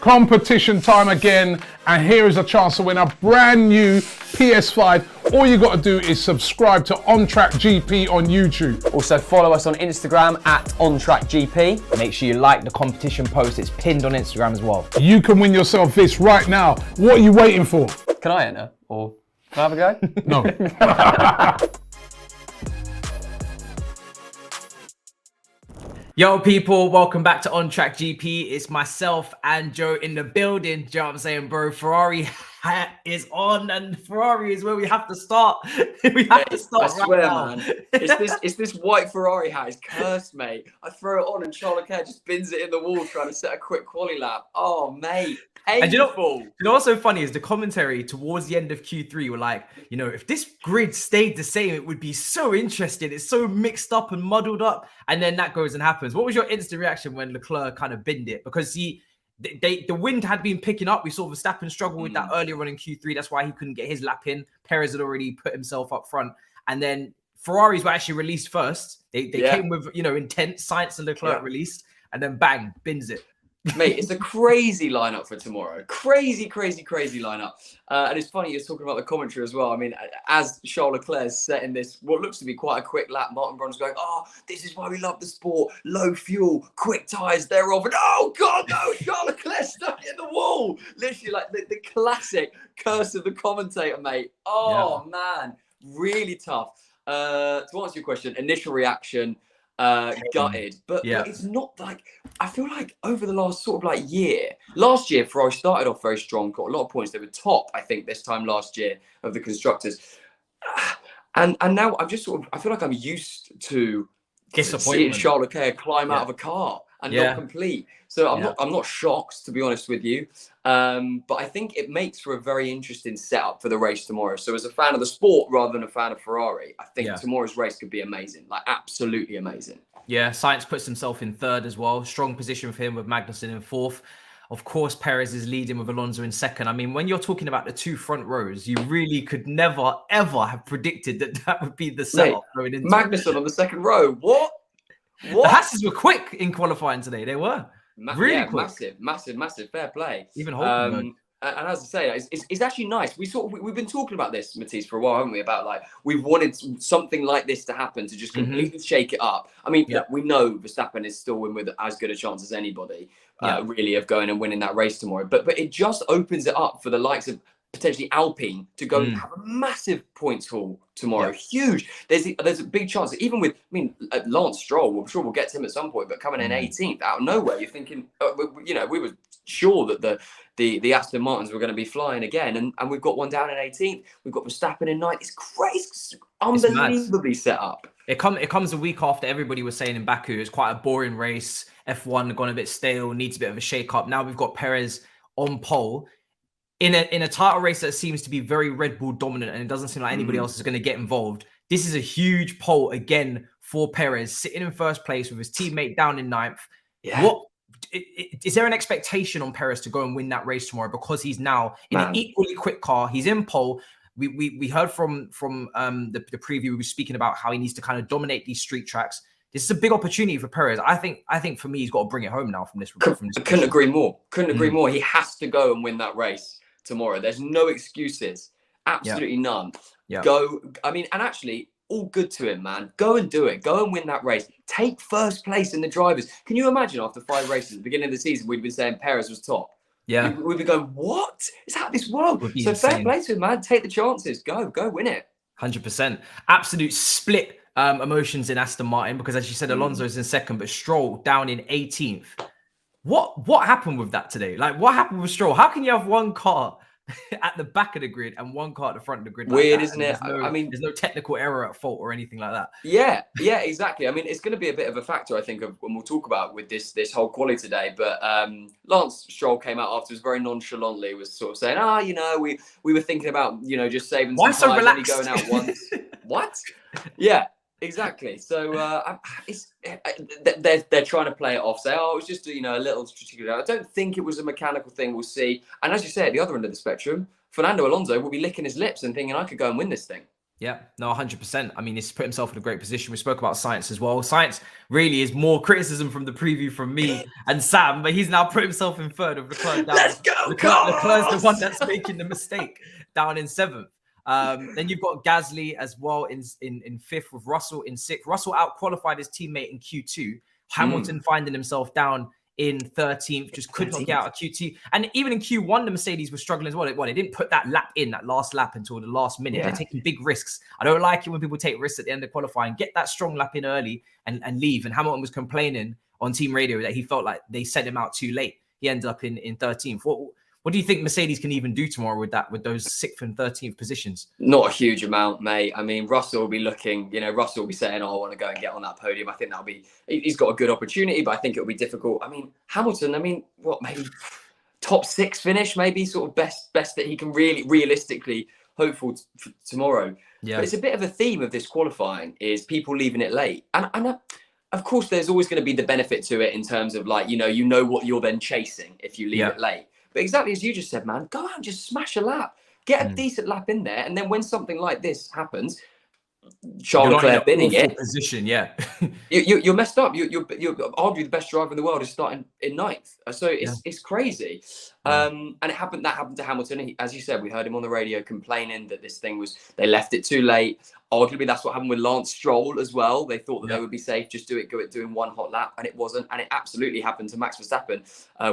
Competition time again, and here is a chance to win a brand new PS5. All you got to do is subscribe to On Track GP on YouTube. Also follow us on Instagram at OnTrackGP. Make sure you like the competition post, it's pinned on Instagram as well. You can win yourself this right now. What are you waiting for? Can I enter? Or can I have a go? No. Yo people, welcome back to On Track GP. It's myself and Joe in the building. Do you know what I'm saying, bro? Ferrari hat is on, and Ferrari is where we have to start. We have to start. I swear, man. It's this white Ferrari hat. It's cursed, mate. I throw it on and Charles Leclerc just bins it in the wall trying to set a quick quali lap. Oh, mate. Painful. And you know what's so funny is the commentary towards the end of Q3 were like, you know, if this grid stayed the same, it would be so interesting. It's so mixed up and muddled up. And then that goes and happens. What was your instant reaction when Leclerc kind of binned it? Because the wind had been picking up. We saw Verstappen struggle with that earlier on in Q3. That's why he couldn't get his lap in. Perez had already put himself up front. And then Ferraris were actually released first. They came with, you know, intent. Sainz and Leclerc released. And then bang, bins it. Mate, it's a crazy lineup for tomorrow. Crazy lineup. And it's funny, you're talking about the commentary as well. I mean, as Charles Leclerc's setting this, what looks to be quite a quick lap, Martin Brundle's going, oh, this is why we love the sport. Low fuel, quick tyres, they're off. And oh, God, no, Charles Leclerc stuck in the wall. Literally, like the classic curse of the commentator, mate. Oh, man, really tough. To answer your question, initial reaction, gutted, but it's not like, I feel like over the last sort of like last year Ferrari started off very strong, got a lot of points. They were top, I think, this time last year of the constructors, and now I'm just sort of, I feel like I'm used to seeing Charles Leclerc climb out of a car and not complete. So I'm not shocked, to be honest with you. But I think it makes for a very interesting setup for the race tomorrow. So as a fan of the sport rather than a fan of Ferrari, I think tomorrow's race could be amazing, like absolutely amazing. Yeah, Sainz puts himself in third as well. Strong position for him with Magnussen in fourth. Of course, Perez is leading with Alonso in second. I mean, when you're talking about the two front rows, you really could never, ever have predicted that would be the setup. Magnussen on the second row. What? The Hasses were quick in qualifying today. They were. Really quick. Massive. Fair play. Even Holden. And as I say, it's actually nice. We've been talking about this, Matisse, for a while, haven't we? About like we've wanted something like this to happen to just completely shake it up. I mean, we know Verstappen is still in with as good a chance as anybody, really, of going and winning that race tomorrow. But it just opens it up for the likes of potentially Alpine to go and have a massive points haul tomorrow. Huge. There's a big chance that even with, I mean, Lance Stroll, I'm sure we'll get to him at some point, but coming in 18th out of nowhere, you're thinking, you know, we were sure that the Aston Martins were going to be flying again, and we've got one down in 18th. We've got Verstappen in 9th. It's crazy, unbelievably set up. It comes a week after everybody was saying in Baku it's quite a boring race. F1 gone a bit stale, needs a bit of a shake up. Now we've got Perez on pole in a title race that seems to be very Red Bull dominant, and it doesn't seem like anybody else is going to get involved. This is a huge pole again for Perez, sitting in first place with his teammate down in 9th. What is there an expectation on Perez to go and win that race tomorrow, because he's now in an equally quick car? He's in pole. We heard from the preview, we were speaking about how he needs to kind of dominate these street tracks. This is a big opportunity for Perez. I think for me, he's got to bring it home now from this. Couldn't agree more. Couldn't agree more. He has to go and win that race tomorrow. There's no excuses. Absolutely none. Go. I mean, and actually, all good to him, man. Go and do it. Go and win that race. Take first place in the drivers. Can you imagine after 5 races at the beginning of the season, we'd been saying Perez was top? Yeah. We'd be going, what? It's out of this world. So fair play to him, man. Take the chances. Go win it. 100%. Absolute split emotions in Aston Martin, because as you said, Alonso's in second, but Stroll down in 18th. What happened with that today? Like, what happened with Stroll? How can you have one car at the back of the grid and one car at the front of the grid? Weird, isn't it? I mean, there's no technical error at fault or anything like that. Yeah, exactly. I mean, it's going to be a bit of a factor, I think, of when we'll talk about with this whole quali today. But Lance Stroll came out afterwards very nonchalantly, was sort of saying, you know, we were thinking about, you know, just saving some time, only going out once. What? Yeah. Exactly. So they're trying to play it off, say, it was just a little strategic. I don't think it was a mechanical thing. We'll see. And as you say, at the other end of the spectrum, Fernando Alonso will be licking his lips and thinking, I could go and win this thing. Yeah, no, 100%. I mean, he's put himself in a great position. We spoke about Science as well. Science really is more criticism from the preview from me and Sam, but he's now put himself in third with Leclerc down. Let's go, Leclerc's the Carlos! one that's making the mistake down in 7th. Then you've got Gasly as well in 5th with Russell in 6th. Russell out-qualified his teammate in Q2. Hamilton finding himself down in 13th, just could not get out of Q2. And even in Q1, the Mercedes were struggling as well. They didn't put that last lap until the last minute. Yeah. They're taking big risks. I don't like it when people take risks at the end of qualifying. Get that strong lap in early and leave. And Hamilton was complaining on team radio that he felt like they sent him out too late. He ended up in 13th. What do you think Mercedes can even do tomorrow with those 6th and 13th positions? Not a huge amount, mate. I mean, Russell will be looking, Russell will be saying, oh, I want to go and get on that podium. I think he's got a good opportunity, but I think it'll be difficult. I mean, Hamilton, maybe top 6 finish, maybe sort of best that he can really realistically hope for tomorrow. Yeah. But it's a bit of a theme of this qualifying is people leaving it late. And of course, there's always going to be the benefit to it in terms of like, you know what you're then chasing if you leave it late. But exactly as you just said, man, go out and just smash a lap. Get a decent lap in there. And then when something like this happens, Charles Leclerc binning it. Position, you're messed up. You're arguably the best driver in the world is starting in 9th. So it's crazy. And that happened to Hamilton. As you said, we heard him on the radio complaining that this thing they left it too late. Arguably, that's what happened with Lance Stroll as well. They thought that they would be safe, just doing one hot lap, and it wasn't. And it absolutely happened to Max Verstappen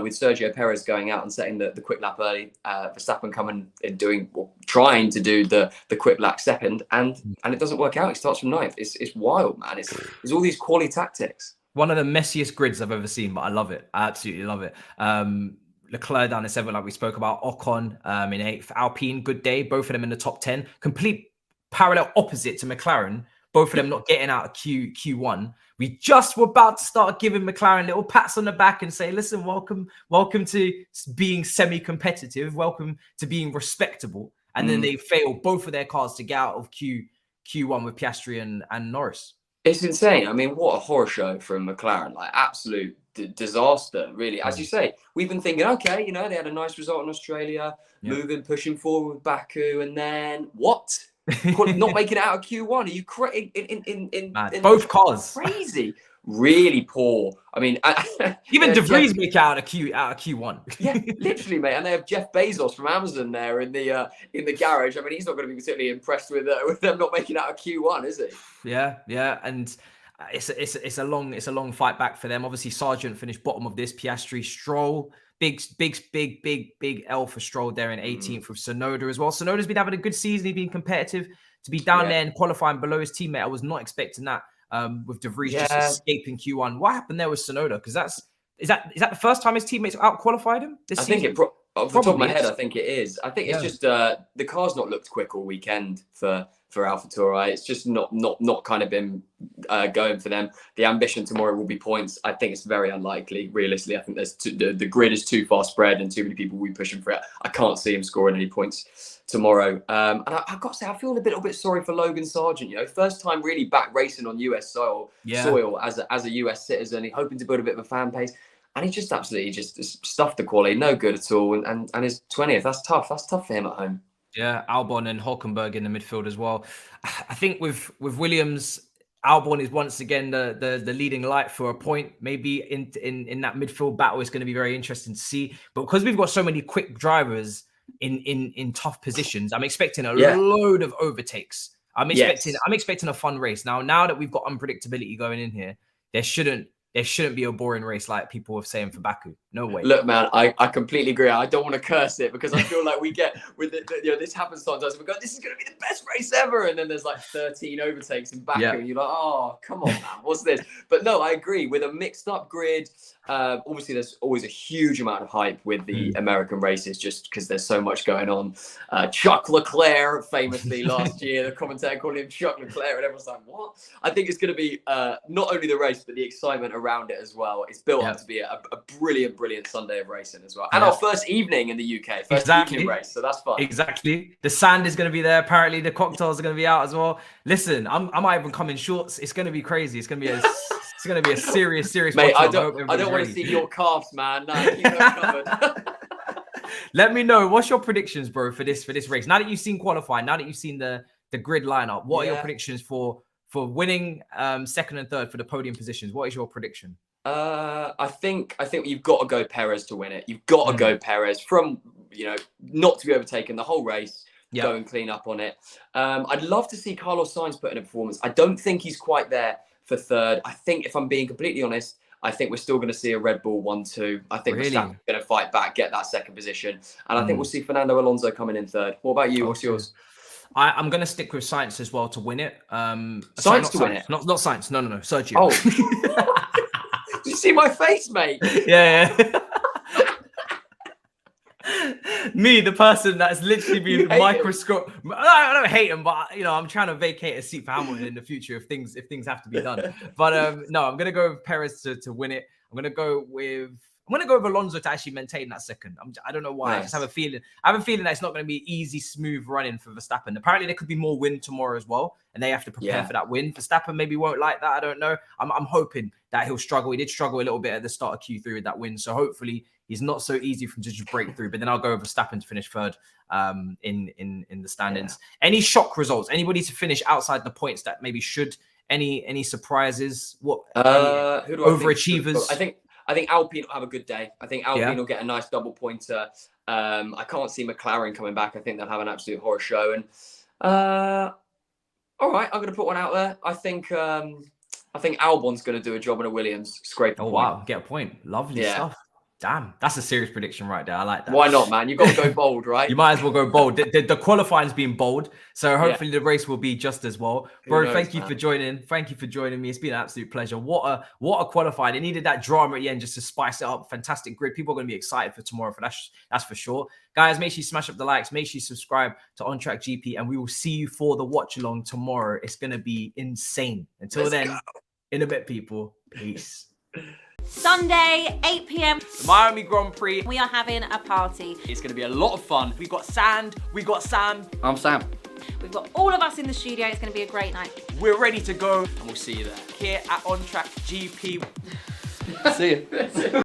with Sergio Perez going out and setting the quick lap early. Verstappen coming and trying to do the quick lap second, and it doesn't work out. He starts from 9th. It's wild, man. It's all these quality tactics. One of the messiest grids I've ever seen, but I love it. I absolutely love it. Leclerc down in 7th, like we spoke about. Ocon in 8th. Alpine, good day. Both of them in the top 10. Complete parallel opposite to McLaren. Both of them not getting out of Q1. We just were about to start giving McLaren little pats on the back and say, listen, welcome to being semi-competitive. Welcome to being respectable. And then they fail both of their cars to get out of Q1 with Piastri and Norris. It's insane. I mean, what a horror show from McLaren. Like, absolute disaster, really. As you say, we've been thinking, okay, they had a nice result in Australia, pushing forward with Baku, and then what? Not making it out of Q1. Are you crazy? In both cars. Crazy. Really poor. I mean, even De Vries make out of Q1. Yeah, literally, mate. And they have Jeff Bezos from Amazon there in the garage. I mean, he's not going to be particularly impressed with them not making it out of Q1, is he? Yeah, and it's a long fight back for them. Obviously, Sargent finished bottom of this. Piastri, Stroll, big L for Stroll there in 18th with Tsunoda as well. Tsunoda's been having a good season. He's been competitive. To be down there and qualifying below his teammate, I was not expecting that. With De Vries just escaping Q1. What happened there with Tsunoda? Because is that the first time his teammates out-qualified him this season? I think off the top of my head, I think it is. I think it's just the car's not looked quick all weekend for AlphaTauri. It's just not kind of been going for them. The ambition tomorrow will be points. I think it's very unlikely. Realistically, I think the grid is too far spread and too many people will be pushing for it. I can't see him scoring any points tomorrow. And I've got to say, I feel a little bit sorry for Logan Sargent. First time really back racing on US soil as a US citizen. He's hoping to build a bit of a fan base. And he just absolutely just stuffed the quality, no good at all. And his 20th, that's tough. That's tough for him at home. Yeah, Albon and Hulkenberg in the midfield as well. I think with Williams, Albon is once again the leading light for a point. Maybe in that midfield battle is going to be very interesting to see. But because we've got so many quick drivers in tough positions, I'm expecting a load of overtakes. I'm expecting a fun race. Now that we've got unpredictability going in here, there shouldn't be a boring race like people were saying for Baku. No way. Look, man, I completely agree. I don't want to curse it because I feel like we get with it. This happens sometimes. We go, this is going to be the best race ever, and then there's like 13 overtakes in Baku, and you're like, oh, come on, man, what's this? But no, I agree. With a mixed up grid, obviously there's always a huge amount of hype with the American races just because there's so much going on. Chuck Leclerc, famously last year, the commentator called him Chuck Leclerc, and everyone's like, what? I think it's going to be not only the race, but the excitement around it as well. It's built up to be a brilliant Sunday of racing as well. And our first evening in the UK, evening race, so that's fun. Exactly. The sand is going to be there. Apparently the cocktails are going to be out as well. Listen, I might even come in shorts. It's going to be crazy. It's going to be a serious Mate, I don't want to see your calves, man. No, keep them covered. Let me know, what's your predictions, bro, for this race? Now that you've seen qualifying, now that you've seen the the grid lineup. What are your Yeah. predictions for winning second and third for the podium positions? What is your prediction? I think you've got to go Perez to win it. You've got to go Perez from, not to be overtaken the whole race. Yep. Go and clean up on it. I'd love to see Carlos Sainz put in a performance. I don't think he's quite there for third. I think, if I'm being completely honest, I think we're still going to see a Red Bull 1-2. I think Really? Verstappen's going to fight back, get that second position. And I think we'll see Fernando Alonso coming in third. What about you? What's yours? I'm going to stick with Sainz as well to win it. Sainz to win it? Not Sainz. No. Sergio. Oh. Did you see my face, mate? Yeah. Me, the person that's literally been microscope. I don't hate him, but I'm trying to vacate a seat for Hamilton in the future if things have to be done. But no, I'm gonna go with Perez to win it. I'm gonna go with Alonso to actually maintain that second. I don't know why. Nice. I just have a feeling. I have a feeling that it's not going to be easy, smooth running for Verstappen. Apparently, there could be more wind tomorrow as well, and they have to prepare for that win. Verstappen maybe won't like that. I don't know. I'm hoping that he'll struggle. He did struggle a little bit at the start of Q3 with that win, so hopefully he's not so easy for him to just break through. But then I'll go with Verstappen to finish third in the standings. Yeah. Any shock results? Anybody to finish outside the points that maybe should? Any surprises? What who do overachievers? I think Alpine will have a good day. I think Alpine will get a nice double pointer. I can't see McLaren coming back. I think they'll have an absolute horror show. And all right, I'm going to put one out there. I think Albon's going to do a job in a Williams. Scrape a point. Wow, get a point. Lovely stuff. Damn, that's a serious prediction right there. I like that. Why not, man? You've got to go bold, right? You might as well go bold. The qualifying's been bold, so hopefully the race will be just as well. Bro, thank you for joining. Thank you for joining me. It's been an absolute pleasure. What a qualifying. It needed that drama at the end just to spice it up. Fantastic grid. People are going to be excited for tomorrow. That's for sure. Guys, make sure you smash up the likes. Make sure you subscribe to On Track GP, and we will see you for the watch along tomorrow. It's going to be insane. Until then, in a bit, people. Peace. Sunday, 8 p.m. The Miami Grand Prix. We are having a party. It's going to be a lot of fun. We've got Sand. We've got Sam. I'm Sam. We've got all of us in the studio. It's going to be a great night. We're ready to go, and we'll see you there. Here at On Track GP. See you.